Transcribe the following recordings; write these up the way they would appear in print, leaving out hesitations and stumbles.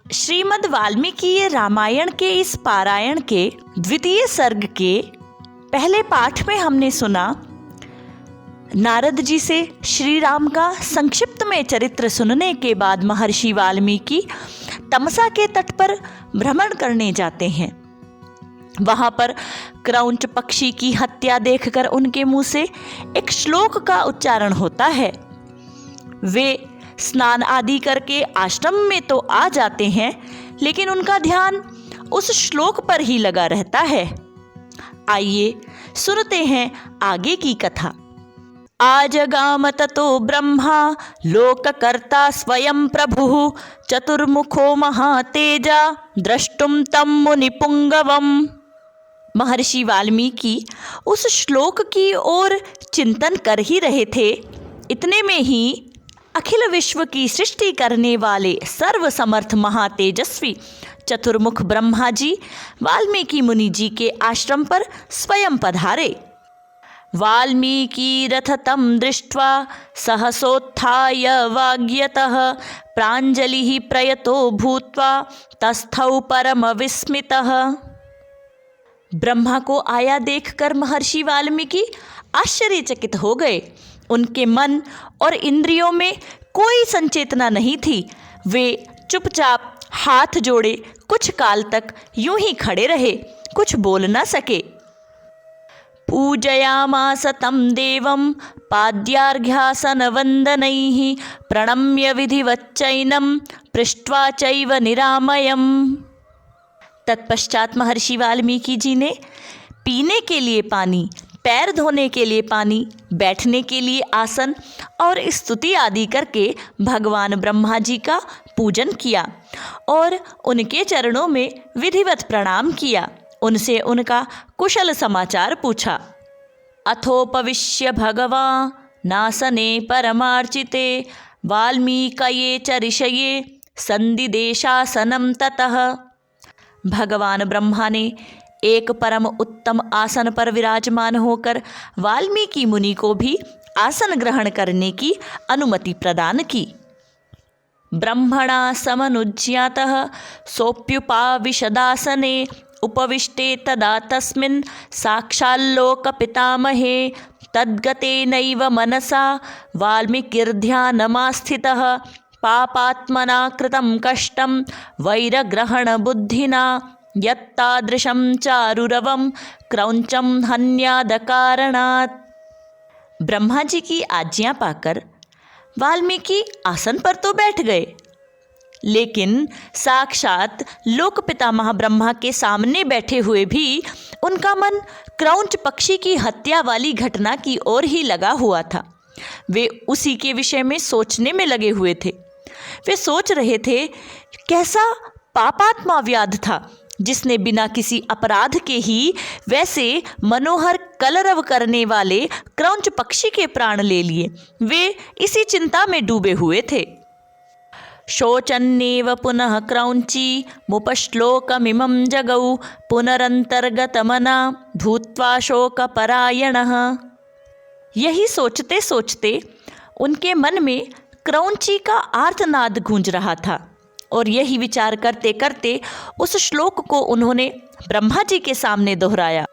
श्रीमद् वाल्मीकि रामायण के इस पारायण के द्वितीय सर्ग के पहले पाठ में हमने सुना नारद जी से श्री राम का संक्षिप्त में चरित्र सुनने के बाद महर्षि वाल्मीकि तमसा के तट पर भ्रमण करने जाते हैं। वहां पर क्रौंच पक्षी की हत्या देखकर उनके मुंह से एक श्लोक का उच्चारण होता है। वे स्नान आदि करके आश्रम में तो आ जाते हैं, लेकिन उनका ध्यान उस श्लोक पर ही लगा रहता है। आइए सुनते हैं आगे की कथा। आजगाम ततो ब्रह्मा लोककर्ता स्वयं प्रभुः चतुर्मुखो महातेजा द्रष्टुम तम मुनिपुंगवम। महर्षि वाल्मीकि उस श्लोक की ओर चिंतन कर ही रहे थे, इतने में ही अखिल विश्व की सृष्टि करने वाले सर्वसमर्थ महातेजस्वी चतुर्मुख ब्रह्मा जी वाल्मीकि मुनि जी के आश्रम पर स्वयं पधारे। वाल्मीकि रथतं दृष्ट्वा सहसोत्थाय वाग्यतः प्राञ्जलिः प्रयतो भूत्वा तस्थौ परम विस्मितः। ब्रह्मा को आया देखकर महर्षि वाल्मीकि आश्चर्यचकित हो गए। उनके मन और इंद्रियों में कोई संचेतना नहीं थी। वे चुपचाप हाथ जोड़े कुछ काल तक यूं ही खड़े रहे, कुछ बोल न सके। पूजयामास तं देवं पाद्यार्घ्यासन वंदनैः प्रणम्य विधिवच्चैनं पृष्ट्वा चैव निरामयम्। तत्पश्चात महर्षि वाल्मीकि जी ने पीने के लिए पानी, पैर धोने के लिए पानी, बैठने के लिए आसन और स्तुति आदि करके भगवान ब्रह्मा जी का पूजन किया और उनके चरणों में विधिवत प्रणाम किया। उनसे उनका कुशल समाचार पूछा। अथोपविश्य भगवान् नासने परमार्चिते वाल्मीकये च ऋषये संदिदेशासनं ततः। भगवान ब्रह्मा ने एक परम उत्तम आसन पर विराजमान होकर वाल्मीकि मुनि को भी आसन ग्रहण करने की अनुमति प्रदान की। ब्रह्मणा समनुज्ञातः सोऽप्युपाविशदासने उपविष्टे तदा तस्मिन् साक्षाल्लोकपितामहे तद्गतेनैव मनसा वाल्मीकिर्ध्यानमास्थितः पापात्मना कृतं कष्टं वैरग्रहणबुद्धिना यत्तादृशं चारुरवं क्रौंचम हन्यादकारणात्। ब्रह्मा जी की आज्ञा पाकर वाल्मीकि आसन पर तो बैठ गए, लेकिन साक्षात लोक पितामह ब्रह्मा के सामने बैठे हुए भी उनका मन क्रौंच पक्षी की हत्या वाली घटना की ओर ही लगा हुआ था। वे उसी के विषय में सोचने में लगे हुए थे। वे सोच रहे थे, कैसा पापात्मा व्याध था जिसने बिना किसी अपराध के ही वैसे मनोहर कलरव करने वाले क्रौंच पक्षी के प्राण ले लिए। वे इसी चिंता में डूबे हुए थे। शोचन्नेव पुनः क्रौंची मुपश्लोकमिमं जगौ पुनरंतर्गतमना भूत्वा शोकपरायणः। यही सोचते सोचते उनके मन में क्रौंची का आर्तनाद गूंज रहा था और यही विचार करते करते उस श्लोक को उन्होंने ब्रह्मा जी के सामने दोहराया।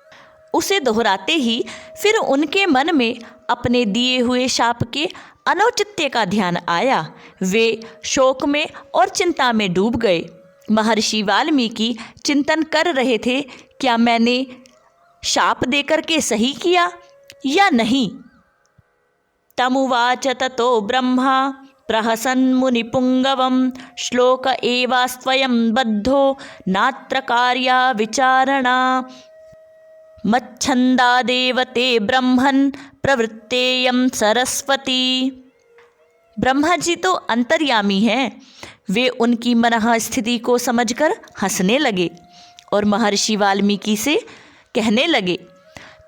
उसे दोहराते ही फिर उनके मन में अपने दिए हुए शाप के अनौचित्य का ध्यान आया। वे शोक में और चिंता में डूब गए। महर्षि वाल्मीकि चिंतन कर रहे थे, क्या मैंने शाप देकर के सही किया या नहीं। तमुवाच ततो ब्रह्मा प्रहसन् मुनिपुंगवं श्लोक एवास्त्वयं बद्धो नात्र कार्या विचारणा मच्छन्दादेव ते ब्रह्मन् प्रवृत्तेयं सरस्वती। ब्रह्मा जी तो अंतर्यामी हैं। वे उनकी मनः स्थिति को समझकर हंसने लगे और महर्षि वाल्मीकि से कहने लगे,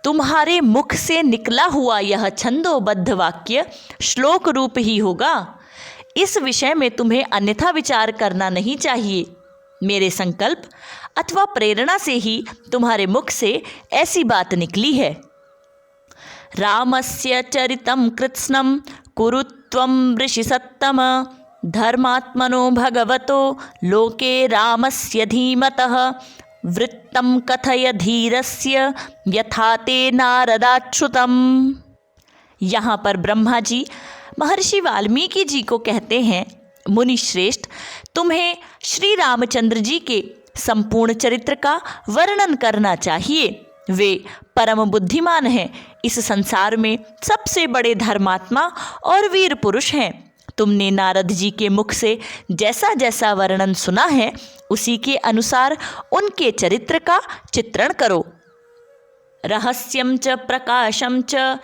तुम्हारे मुख से निकला हुआ यह छंदोबद्ध वाक्य श्लोक रूप ही होगा। इस विषय में तुम्हें अन्यथा विचार करना नहीं चाहिए। मेरे संकल्प अथवा प्रेरणा से ही तुम्हारे मुख से ऐसी बात निकली है। रामस्य चरितं कृत्स्नं कुरु त्वं ऋषिसत्तम धर्मात्मनो भगवतो लोके रामस्य धीमतः वृत्तं कथय धीरस्य यथा ते नारदाच्छ्रुतम्। यहाँ पर ब्रह्मा जी महर्षि वाल्मीकि जी को कहते हैं, मुनि श्रेष्ठ, तुम्हें श्री रामचंद्र जी के संपूर्ण चरित्र का वर्णन करना चाहिए। वे परम बुद्धिमान हैं, इस संसार में सबसे बड़े धर्मात्मा और वीर पुरुष हैं। तुमने नारद जी के मुख से जैसा जैसा वर्णन सुना है उसी के अनुसार उनके चरित्र का चित्रण करो। रहस्यं च प्रकाशं च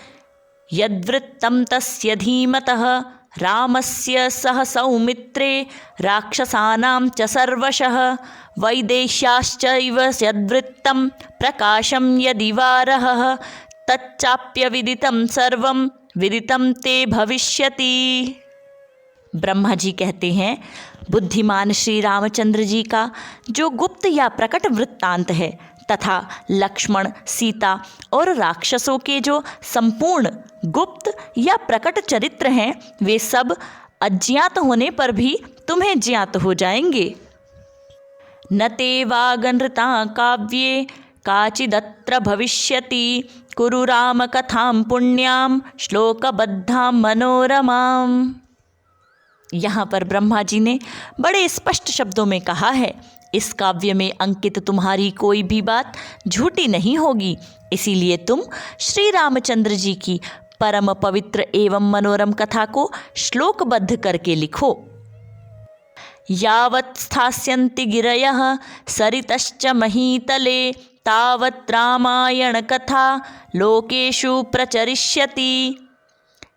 यद्वृत्तं तस्य धीमतः रामस्य सह सौमित्रे राक्षसानां च सर्वशः वैदेह्याश्चैव यद्वृत्तं प्रकाशं यदि वारहः तच्चाप्यविदितं सर्वं विदितं ते भविष्यति। ब्रह्मा जी कहते हैं, बुद्धिमान श्री रामचंद्र जी का जो गुप्त या प्रकट वृत्तांत है तथा लक्ष्मण, सीता और राक्षसों के जो संपूर्ण गुप्त या प्रकट चरित्र हैं वे सब अज्ञात होने पर भी तुम्हें ज्ञात हो जाएंगे। न ते वागनृता काव्ये काचिदत्र भविष्यति कुरु राम कथां पुण्यां श्लोकबद्धां मनोरमां। यहाँ पर ब्रह्मा जी ने बड़े स्पष्ट शब्दों में कहा है, इस काव्य में अंकित तुम्हारी कोई भी बात झूठी नहीं होगी, इसीलिए तुम श्री रामचंद्र जी की परम पवित्र एवं मनोरम कथा को श्लोकबद्ध करके लिखो। यावत् स्थास्यन्ति गिरयः सरितश्च महीतले तावत् रामायण कथा लोकेषु प्रचरिष्यति।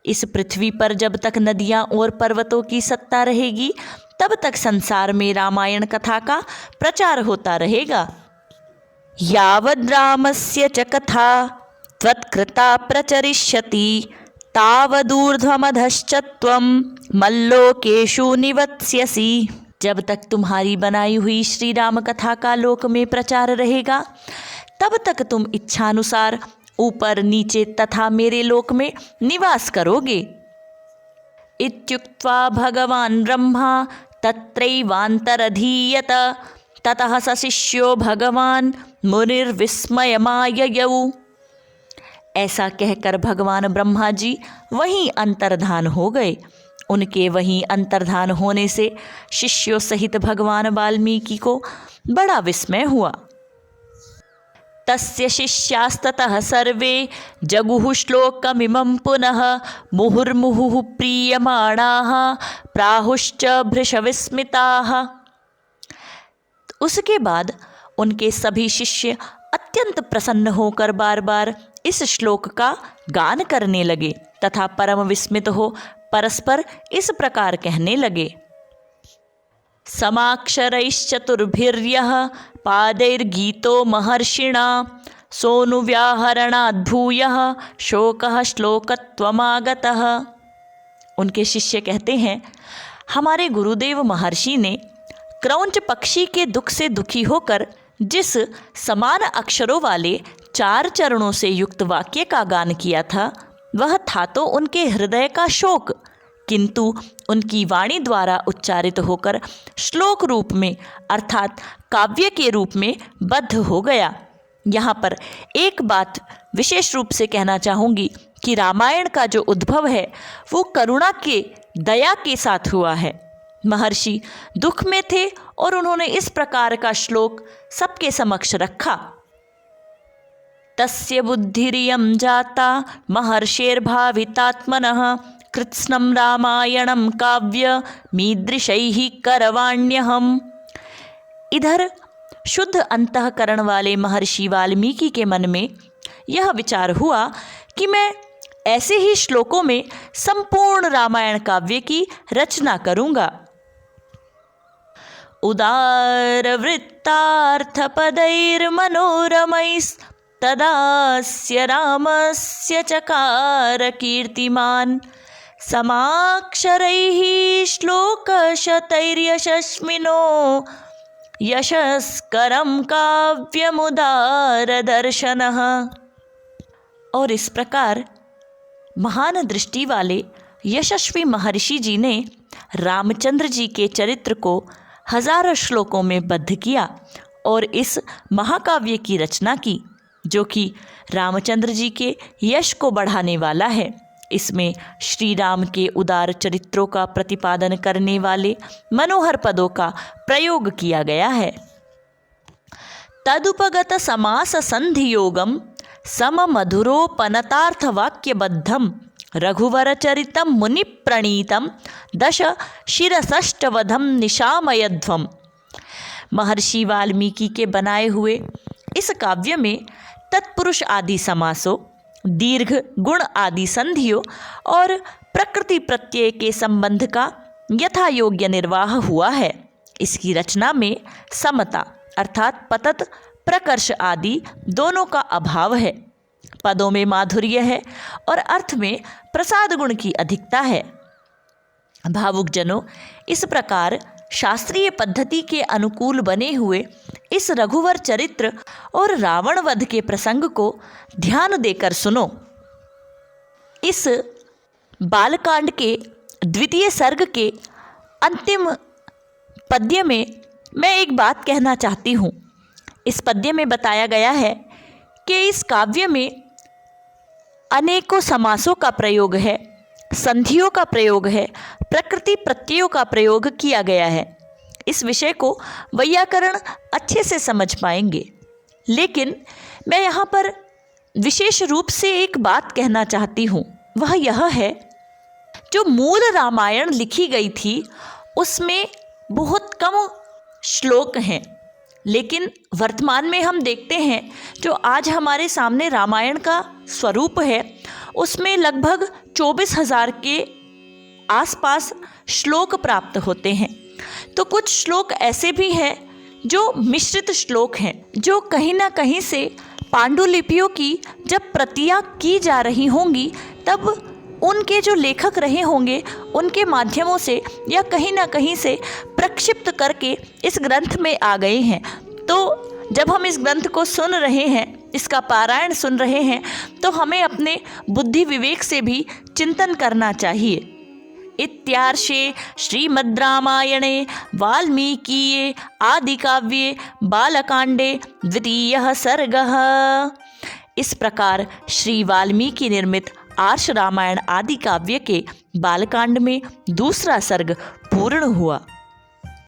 इस पृथ्वी पर जब तक नदियाँ और पर्वतों की सत्ता रहेगी तब तक संसार में रामायण कथा का प्रचार होता रहेगा। यावद् रामस्य च कथा त्वत्कृता प्रचरिष्यति तावदूर्ध्वमधश्च त्वं मल्लोकेषु निवत्स्यसि। जब तक तुम्हारी बनाई हुई श्री राम कथा का लोक में प्रचार रहेगा तब तक तुम इच्छानुसार ऊपर नीचे तथा मेरे लोक में निवास करोगे। इत्युक्त्वा भगवान् ब्रह्मा तत्रैवान्तरधीयत ततः स शिष्यो भगवान् मुनिर्विस्मयमाययौ। ऐसा कहकर भगवान ब्रह्मा जी वहीं अंतर्धान हो गए। उनके वहीं अंतर्धान होने से शिष्यों सहित भगवान वाल्मीकि को बड़ा विस्मय हुआ। तस्य शिष्यास्ततः सर्वे जगुः श्लोकमिमं पुनः मुहुर्मुहुः प्रीयमाणाः प्राहुश्च भृशविस्मिताः। उसके बाद उनके सभी शिष्य अत्यंत प्रसन्न होकर बार बार इस श्लोक का गान करने लगे तथा परम विस्मित हो परस्पर इस प्रकार कहने लगे। समाक्षरैश्चतुर्भिर्यः पादैर्गीतो महर्षिणा सोऽनुव्याहरणाद्भूयः शोकः श्लोकत्वमागतः। उनके शिष्य कहते हैं, हमारे गुरुदेव महर्षि ने क्रौंच पक्षी के दुख से दुखी होकर जिस समान अक्षरों वाले 4 चरणों से युक्त वाक्य का गान किया था वह था तो उनके हृदय का शोक, किंतु उनकी वाणी द्वारा उच्चारित होकर श्लोक रूप में अर्थात काव्य के रूप में बद्ध हो गया। यहाँ पर एक बात विशेष रूप से कहना चाहूँगी कि रामायण का जो उद्भव है वो करुणा के दया के साथ हुआ है। महर्षि दुख में थे और उन्होंने इस प्रकार का श्लोक सबके समक्ष रखा। तस्य बुद्धिरियं जाता महर्षेर्भावितात्मनः कृत्स्नं रामायणं काव्य मीदृशैः करवाण्यहम्। इधर शुद्ध अंतःकरण वाले महर्षि वाल्मीकि के मन में यह विचार हुआ कि मैं ऐसे ही श्लोकों में संपूर्ण रामायण काव्य की रचना करूँगा। उदारवृत्तार्थपदैर्मनोरमैस्तदास्य रामस्य चकार कीर्तिमान् समाक्षरैः श्लोकशतैर्यशस्मिनो यशस्करं काव्यमुदारदर्शनः। और इस प्रकार महान दृष्टि वाले यशस्वी महर्षि जी ने रामचंद्र जी के चरित्र को हजारों श्लोकों में बद्ध किया और इस महाकाव्य की रचना की, जो कि रामचंद्र जी के यश को बढ़ाने वाला है। इसमें श्री राम के उदार चरित्रों का प्रतिपादन करने वाले मनोहर पदों का प्रयोग किया गया है। तदुपगत समास संधि योगम सम मधुरोपनतार्थ वाक्यबद्धम रघुवर चरितम मुनि प्रणीतम दश शिरसष्टवधम निशामयध्वम। महर्षि वाल्मीकि के बनाए हुए इस काव्य में तत्पुरुष आदि समासों, दीर्घ गुण आदि संधियों और प्रकृति प्रत्यय के संबंध का यथा योग्य निर्वाह हुआ है। इसकी रचना में समता अर्थात पतत प्रकर्ष आदि दोनों का अभाव है। पदों में माधुर्य है और अर्थ में प्रसाद गुण की अधिकता है। भावुक जनों, इस प्रकार शास्त्रीय पद्धति के अनुकूल बने हुए इस रघुवर चरित्र और रावण वध के प्रसंग को ध्यान देकर सुनो। इस बालकांड के द्वितीय सर्ग के अंतिम पद्य में मैं एक बात कहना चाहती हूँ। इस पद्य में बताया गया है कि इस काव्य में अनेकों समासों का प्रयोग है, संधियों का प्रयोग है, प्रकृति प्रत्ययों का प्रयोग किया गया है। इस विषय को वैयाकरण अच्छे से समझ पाएंगे, लेकिन मैं यहाँ पर विशेष रूप से एक बात कहना चाहती हूँ। वह यह है, जो मूल रामायण लिखी गई थी उसमें बहुत कम श्लोक हैं, लेकिन वर्तमान में हम देखते हैं जो आज हमारे सामने रामायण का स्वरूप है उसमें लगभग 24,000 के आसपास श्लोक प्राप्त होते हैं। तो कुछ श्लोक ऐसे भी हैं जो मिश्रित श्लोक हैं, जो कहीं ना कहीं से पांडुलिपियों की जब प्रतियां की जा रही होंगी तब उनके जो लेखक रहे होंगे उनके माध्यमों से या कहीं ना कहीं से प्रक्षिप्त करके इस ग्रंथ में आ गए हैं। तो जब हम इस ग्रंथ को सुन रहे हैं, इसका पारायण सुन रहे हैं, तो हमें अपने बुद्धि विवेक से भी चिंतन करना चाहिए। इत्यार्षे श्रीमद् रामायणे वाल्मीकीये आदिकाव्ये बालकांडे द्वितीयः सर्गः। इस प्रकार श्री वाल्मीकि निर्मित आर्ष रामायण आदि काव्य के बालकांड में दूसरा सर्ग पूर्ण हुआ।